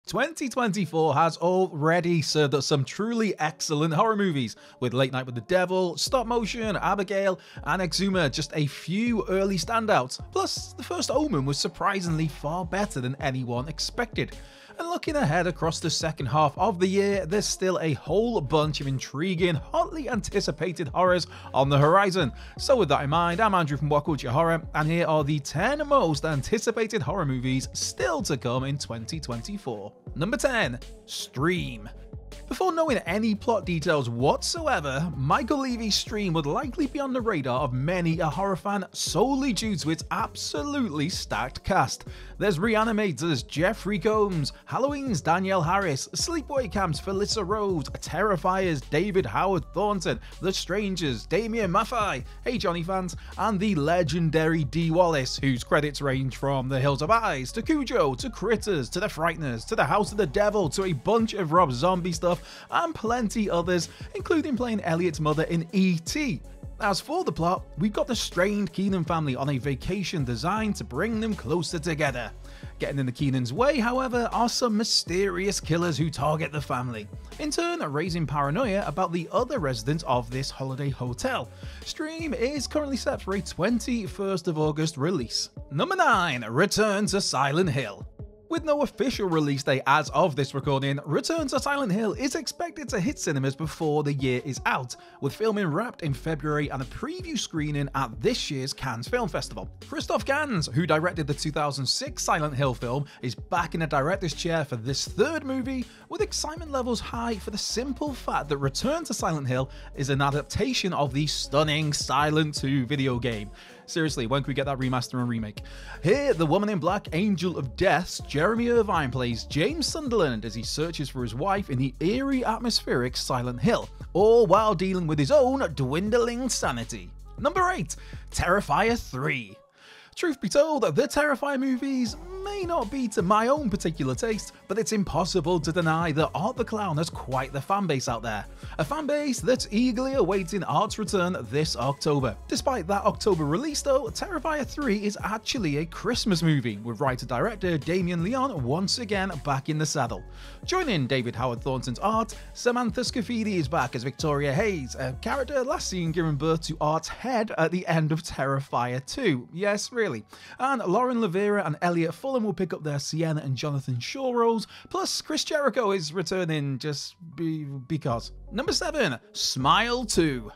2024 has already served us some truly excellent horror movies, with Late Night with the Devil, Stop Motion, Abigail, and Exuma just a few early standouts. Plus, The First Omen was surprisingly far better than anyone expected. And looking ahead across the second half of the year, there's still a whole bunch of intriguing, hotly anticipated horrors on the horizon. So with that in mind, I'm Andrew from What Culture Horror, and here are the 10 most anticipated horror movies still to come in 2024. Number 10. Stream. Before knowing any plot details whatsoever, Michael Levy's Stream would likely be on the radar of many a horror fan solely due to its absolutely stacked cast. There's Reanimators' Jeffrey Combs, Halloween's Danielle Harris, Sleepaway Camp's Felissa Rose, Terrifiers' David Howard Thornton, The Strangers' Damien Maffei, Hey Johnny fans, and the legendary Dee Wallace, whose credits range from The Hills Have Eyes, to Cujo, to Critters, to The Frighteners, to The House of the Devil, to a bunch of Rob Zombie stuff, and plenty others, including playing Elliot's mother in E.T. As for the plot, we've got the strained Keenan family on a vacation designed to bring them closer together. Getting in the Keenans' way, however, are some mysterious killers who target the family, in turn raising paranoia about the other residents of this holiday hotel. Stream is currently set for a 21st of August release. Number 9. Return to Silent Hill. With no official release date as of this recording, Return to Silent Hill is expected to hit cinemas before the year is out, with filming wrapped in February and a preview screening at this year's Cannes Film Festival. Christophe Gans, who directed the 2006 Silent Hill film, is back in the director's chair for this third movie, with excitement levels high for the simple fact that Return to Silent Hill is an adaptation of the stunning Silent 2 video game. Seriously, when can we get that remaster and remake? Here, the woman in black, Angel of Death's Jeremy Irvine plays James Sunderland as he searches for his wife in the eerie atmospheric Silent Hill, all while dealing with his own dwindling sanity. Number 8. Terrifier 3. Truth be told, the Terrifier movies may not be to my own particular taste, but it's impossible to deny that Art the Clown has quite the fanbase out there. A fanbase that's eagerly awaiting Art's return this October. Despite that October release though, Terrifier 3 is actually a Christmas movie, with writer-director Damien Leone once again back in the saddle. Joining David Howard Thornton's Art, Samantha Scafidi is back as Victoria Hayes, a character last seen giving birth to Art's head at the end of Terrifier 2. Yes, really. And Lauren Lavera and Elliot Fulham will pick up their Sienna and Jonathan Shaw roles, plus Chris Jericho is returning just because. Number 7. Smile 2.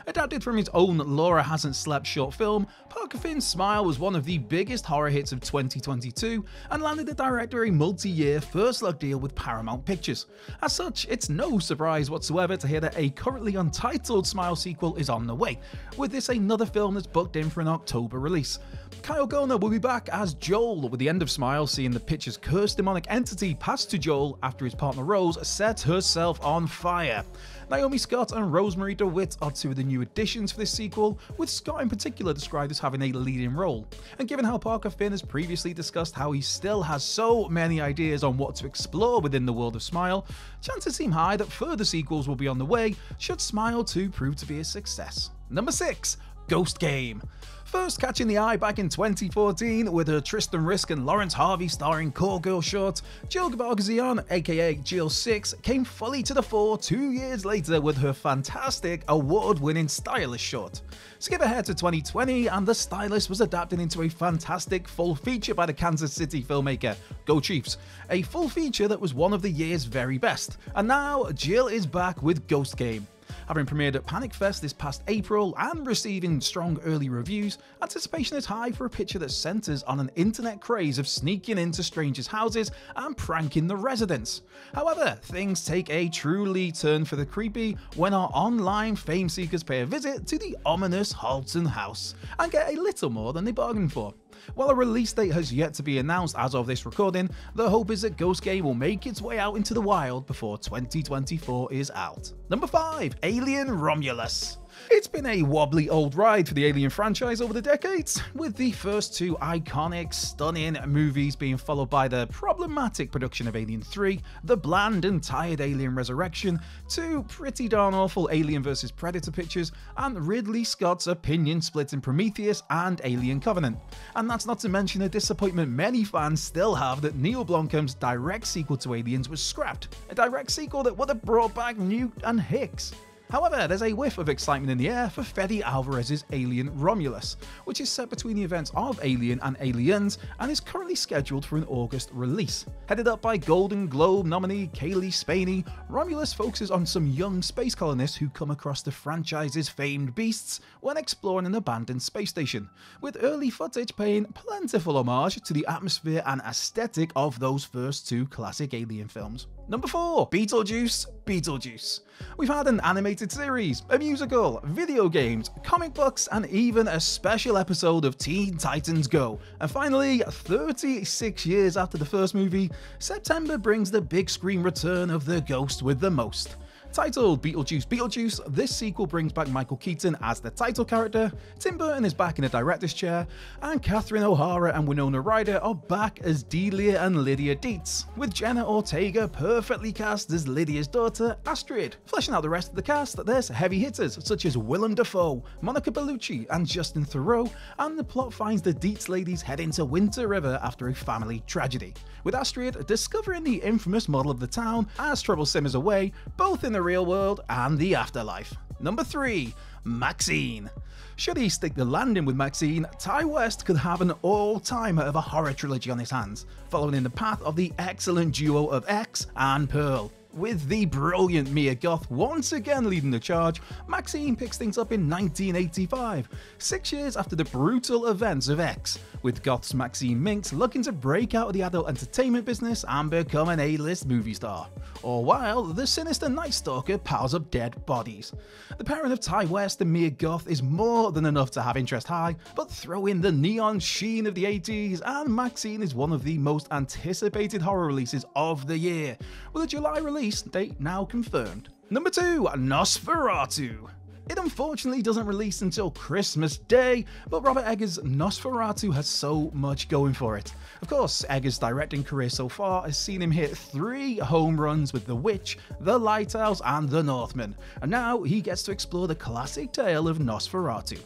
Adapted from his own Laura Hasn't Slept short film, Parker Finn's Smile was one of the biggest horror hits of 2022 and landed the director a multi-year first-look deal with Paramount Pictures. As such, it's no surprise whatsoever to hear that a currently untitled Smile sequel is on the way, with this another film that's booked in for an October release. Kyle Garner will be back as Joel, with the end of Smile seeing the picture's cursed demonic entity pass to Joel after his partner Rose set herself on fire. Naomi Scott and Rosemary DeWitt are two of the new additions for this sequel, with Scott in particular described as having a leading role. And given how Parker Finn has previously discussed how he still has so many ideas on what to explore within the world of Smile, chances seem high that further sequels will be on the way should Smile 2 prove to be a success. Number 6. Ghost Game. First catching the eye back in 2014 with her Tristan Risk and Lawrence Harvey starring Call Girl short, Jill Gevargizian, aka Jill 6, came fully to the fore 2 years later with her fantastic, award-winning Stylist short. Skip ahead to 2020 and The Stylist was adapted into a fantastic full feature by the Kansas City filmmaker Go Chiefs, a full feature that was one of the year's very best. And now Jill is back with Ghost Game. Having premiered at Panic Fest this past April and receiving strong early reviews, anticipation is high for a picture that centres on an internet craze of sneaking into strangers' houses and pranking the residents. However, things take a truly turn for the creepy when our online fame seekers pay a visit to the ominous Halton house and get a little more than they bargained for. While a release date has yet to be announced as of this recording, the hope is that Ghost Game will make its way out into the wild before 2024 is out. Number 5. Alien Romulus. It's been a wobbly old ride for the Alien franchise over the decades, with the first two iconic, stunning movies being followed by the problematic production of Alien 3, the bland and tired Alien Resurrection, two pretty darn awful Alien vs Predator pictures, and Ridley Scott's opinion-splitting Prometheus and Alien Covenant. And that's not to mention the disappointment many fans still have that Neil Blomkamp's direct sequel to Aliens was scrapped, a direct sequel that would have brought back Newt and Hicks. However, there's a whiff of excitement in the air for Fede Alvarez's Alien Romulus, which is set between the events of Alien and Aliens and is currently scheduled for an August release. Headed up by Golden Globe nominee Cailee Spaeny, Romulus focuses on some young space colonists who come across the franchise's famed beasts when exploring an abandoned space station, with early footage paying plentiful homage to the atmosphere and aesthetic of those first two classic Alien films. Number 4. Beetlejuice, Beetlejuice. We've had an animated series, a musical, video games, comic books, and even a special episode of Teen Titans Go. And finally, 36 years after the first movie, September brings the big screen return of the ghost with the most. Titled Beetlejuice Beetlejuice, this sequel brings back Michael Keaton as the title character, Tim Burton is back in the director's chair, and Catherine O'Hara and Winona Ryder are back as Delia and Lydia Dietz, with Jenna Ortega perfectly cast as Lydia's daughter, Astrid. Fleshing out the rest of the cast, there's heavy hitters such as Willem Dafoe, Monica Bellucci, and Justin Theroux, and the plot finds the Dietz ladies heading to Winter River after a family tragedy, with Astrid discovering the infamous model of the town as trouble simmers away, both in the real world and the afterlife. Number 3. Maxine. Should he stick the landing with Maxine, Ti West could have an all-timer of a horror trilogy on his hands, following in the path of the excellent duo of X and Pearl. With the brilliant Mia Goth once again leading the charge, Maxine picks things up in 1985, 6 years after the brutal events of X, with Goth's Maxine Minx looking to break out of the adult entertainment business and become an A-list movie star. All while the sinister Night Stalker piles up dead bodies. The pairing of Ti West and Mia Goth is more than enough to have interest high, but throw in the neon sheen of the 80s and Maxine is one of the most anticipated horror releases of the year, with a July release date now confirmed. Number 2. Nosferatu. It unfortunately doesn't release until Christmas Day, but Robert Eggers' Nosferatu has so much going for it. Of course, Eggers' directing career so far has seen him hit 3 home runs with The Witch, The Lighthouse, and The Northman, and now he gets to explore the classic tale of Nosferatu.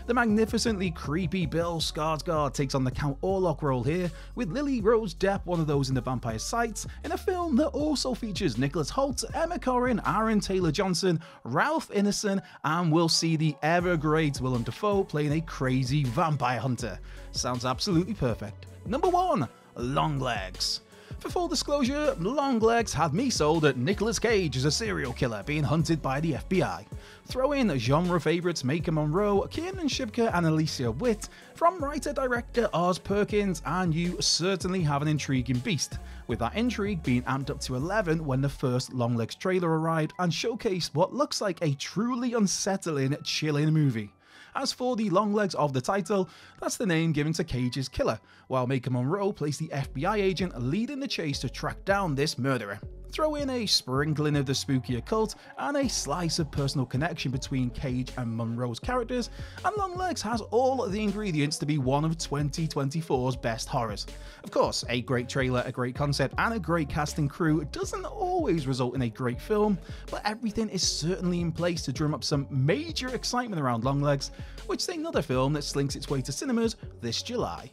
The magnificently creepy Bill Skarsgård takes on the Count Orlok role here, with Lily Rose Depp one of those in the vampire's sights, in a film that also features Nicholas Hoult, Emma Corrin, Aaron Taylor-Johnson, Ralph Ineson, and we'll see the ever-great Willem Dafoe playing a crazy vampire hunter. Sounds absolutely perfect. Number 1. Longlegs. For full disclosure, Longlegs had me sold at Nicolas Cage as a serial killer being hunted by the FBI. Throw in genre favourites Maika Monroe, Kiernan Shipka and Alicia Witt, from writer-director Oz Perkins, and you certainly have an intriguing beast, with that intrigue being amped up to 11 when the first Longlegs trailer arrived and showcased what looks like a truly unsettling, chilling movie. As for the Longlegs of the title, that's the name given to Cage's killer, while Maika Monroe plays the FBI agent leading the chase to track down this murderer. Throw in a sprinkling of the spooky occult and a slice of personal connection between Cage and Monroe's characters, and Longlegs has all the ingredients to be one of 2024's best horrors. Of course, a great trailer, a great concept, and a great cast and crew doesn't always result in a great film, but everything is certainly in place to drum up some major excitement around Longlegs, which is another film that slinks its way to cinemas this July.